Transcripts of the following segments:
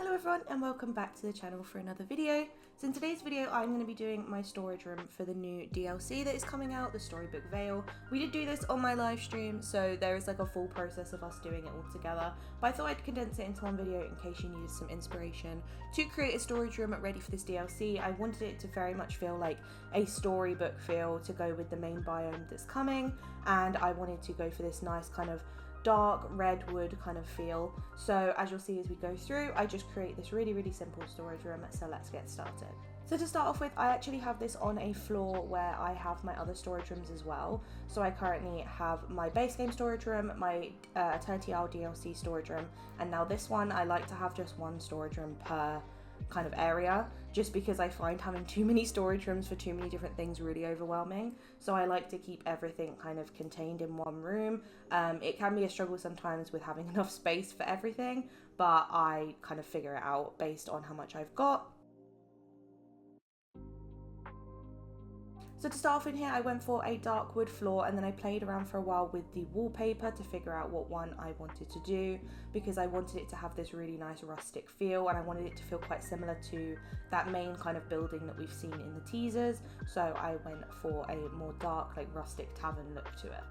Hello everyone and welcome back to the channel for another video. So in today's video I'm going to be doing my storage room for the new DLC that is coming out, the Storybook Vale. We did do this on my live stream, so there is like a full process of us doing it all together, but I thought I'd condense it into one video in case you needed some inspiration to create a storage room ready for this DLC. I wanted it to very much feel like a storybook feel to go with the main biome that's coming, and I wanted to go for this nice kind of dark redwood kind of feel. So as you'll see as we go through, I just create this really simple storage room, so let's get started. So to start off with, I actually have this on a floor where I have my other storage rooms as well. So I currently have my base game storage room, my Eternity Isle DLC storage room, and now this one I like to have just one storage room per kind of area, just because I find having too many storage rooms for too many different things really overwhelming. So I like to keep everything kind of contained in one room. It can be a struggle sometimes with having enough space for everything, but I kind of figure it out based on how much I've got. So to start off in here, I went for a dark wood floor, and then I played around for a while with the wallpaper to figure out what one I wanted to do, because I wanted it to have this really nice rustic feel, and I wanted it to feel quite similar to that main kind of building that we've seen in the teasers. So I went for a more dark, like rustic tavern look to it.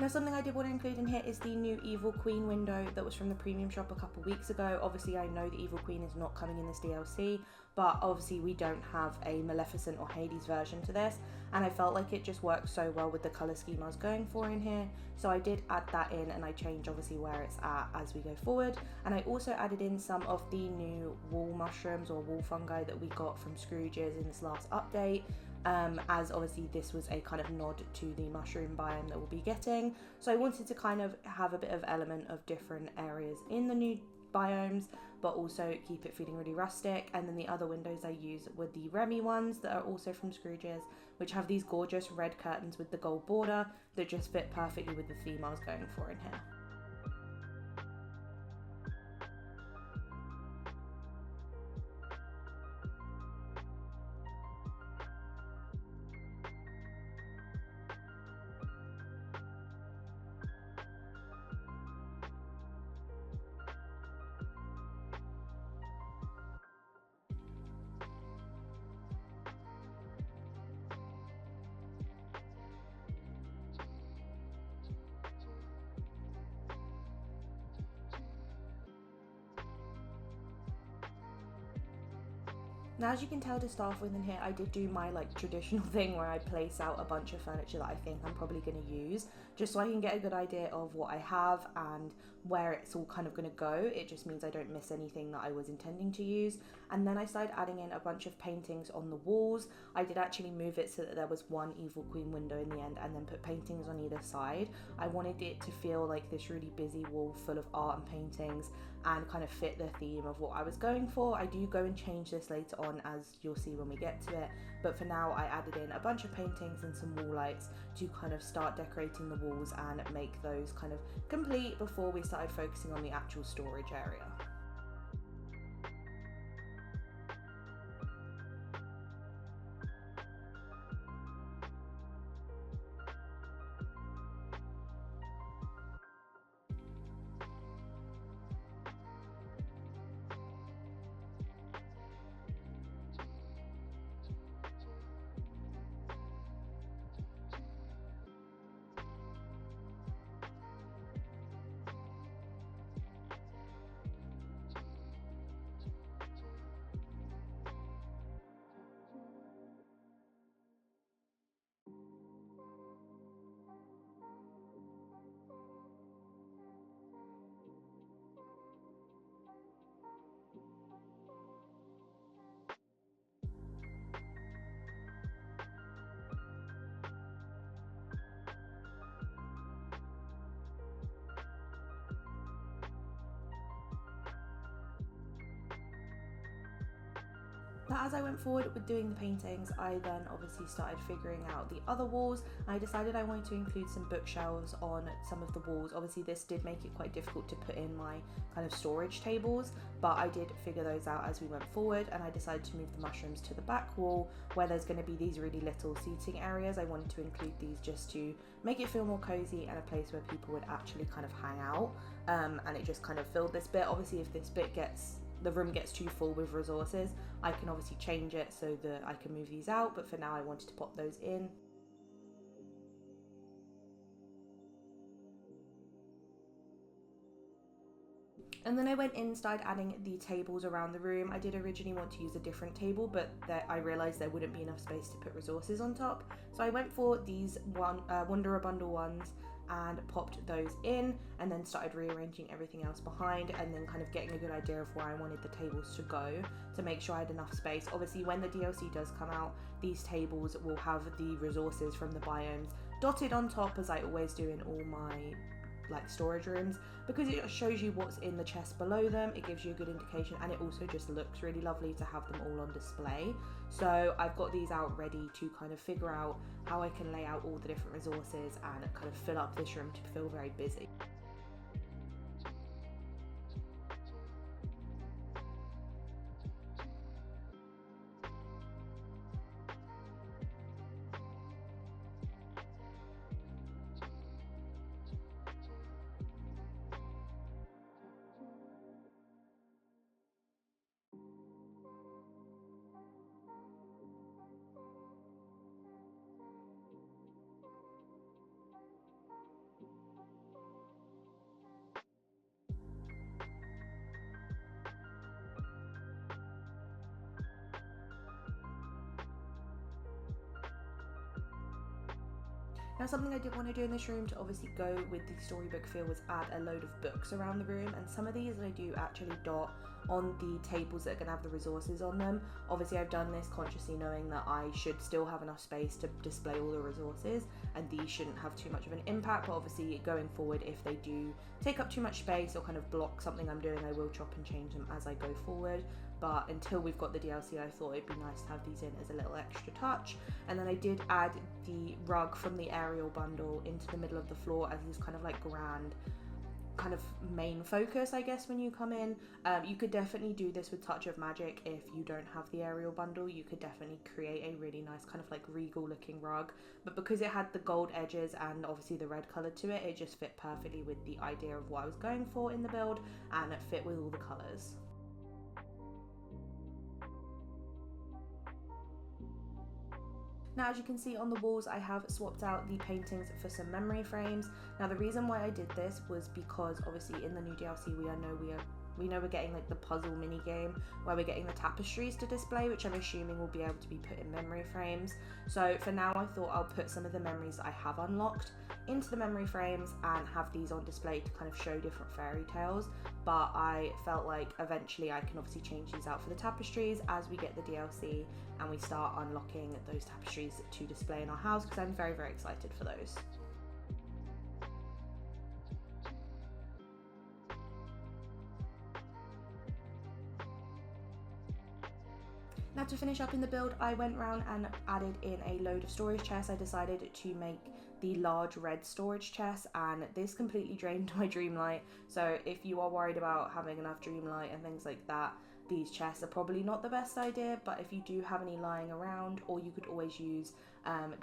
Now something I did want to include in here is the new Evil Queen window that was from the premium shop a couple weeks ago. Obviously I know the Evil Queen is not coming in this DLC, but obviously we don't have a Maleficent or Hades version to this, and I felt like it just worked so well with the colour scheme I was going for in here. So I did add that in, and I changed obviously where it's at as we go forward. And I also added in some of the new wall mushrooms or wall fungi that we got from Scrooge's in this last update. As obviously this was a kind of nod to the mushroom biome that we'll be getting. So I wanted to kind of have a bit of element of different areas in the new biomes, but also keep it feeling really rustic. And then the other windows I use were the Remy ones that are also from Scrooge's, which have these gorgeous red curtains with the gold border that just fit perfectly with the theme I was going for in here. Now as you can tell, to start off with in here, I did do my like traditional thing where I place out a bunch of furniture that I think I'm probably going to use, just so I can get a good idea of what I have and where it's all kind of going to go. It just means I don't miss anything that I was intending to use. And then I started adding in a bunch of paintings on the walls. I did actually move it so that there was one Evil Queen window in the end, and then put paintings on either side. I wanted it to feel like this really busy wall full of art and paintings, and kind of fit the theme of what I was going for. I do go and change this later on, as you'll see when we get to it, but for now I added in a bunch of paintings and some wall lights to kind of start decorating the walls and make those kind of complete before we started focusing on the actual storage area. Now as I went forward with doing the paintings, I then obviously started figuring out the other walls. I decided I wanted to include some bookshelves on some of the walls. Obviously this did make it quite difficult to put in my kind of storage tables, but I did figure those out as we went forward, and I decided to move the mushrooms to the back wall where there's going to be these really little seating areas. I wanted to include these just to make it feel more cozy and a place where people would actually kind of hang out, and it just kind of filled this bit. Obviously if this bit the room gets too full with resources, I can obviously change it so that I can move these out, but for now I wanted to pop those in. And then I went in, started adding the tables around the room. I did originally want to use a different table, but I realised there wouldn't be enough space to put resources on top. So I went for these Wanderer Bundle ones and popped those in, and then started rearranging everything else behind, and then kind of getting a good idea of where I wanted the tables to go to make sure I had enough space. Obviously when the DLC does come out, these tables will have the resources from the biomes dotted on top, as I always do in all my storage rooms, because it shows you what's in the chest below them. It gives you a good indication, and it also just looks really lovely to have them all on display. So I've got these out ready to kind of figure out how I can lay out all the different resources and kind of fill up this room to feel very busy. Now something I did want to do in this room to obviously go with the storybook feel was add a load of books around the room, and some of these I do actually dot on the tables that are going to have the resources on them. Obviously I've done this consciously knowing that I should still have enough space to display all the resources, and these shouldn't have too much of an impact, but obviously going forward, if they do take up too much space or kind of block something I'm doing, I will chop and change them as I go forward. But until we've got the DLC, I thought it'd be nice to have these in as a little extra touch. And then I did add the rug from the aerial bundle into the middle of the floor as this kind of grand kind of main focus, I guess, when you come in. You could definitely do this with Touch of Magic if you don't have the aerial bundle. You could definitely create a really nice kind of regal looking rug, but because it had the gold edges and obviously the red colour to it, it just fit perfectly with the idea of what I was going for in the build, and it fit with all the colours. Now as you can see on the walls, I have swapped out the paintings for some memory frames. Now the reason why I did this was because obviously in the new DLC we know we're getting the puzzle mini game where we're getting the tapestries to display, which I'm assuming will be able to be put in memory frames. So for now I thought I'll put some of the memories that I have unlocked into the memory frames and have these on display to kind of show different fairy tales. But I felt like eventually I can obviously change these out for the tapestries as we get the DLC and we start unlocking those tapestries to display in our house, because I'm very, very excited for those. Now to finish up in the build, I went around and added in a load of storage chests. I decided to make the large red storage chest, and this completely drained my dreamlight. So if you are worried about having enough dreamlight and things like that, these chests are probably not the best idea. But if you do have any lying around, or you could always use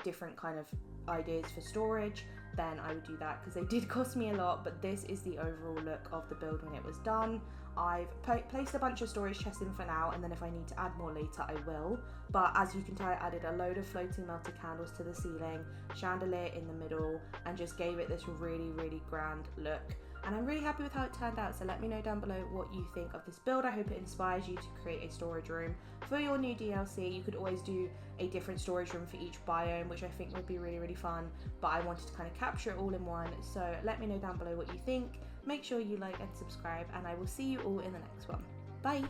different kind of ideas for storage, then I would do that, because they did cost me a lot. But this is the overall look of the build when it was done. I've placed a bunch of storage chests in for now, and then if I need to add more later I will. But as you can tell, I added a load of floating melted candles to the ceiling, chandelier in the middle, and just gave it this really, really grand look. And I'm really happy with how it turned out, so let me know down below what you think of this build. I hope it inspires you to create a storage room for your new DLC. You could always do a different storage room for each biome, which I think would be really, really fun, but I wanted to kind of capture it all in one. So let me know down below what you think. Make sure you like and subscribe, and I will see you all in the next one. Bye!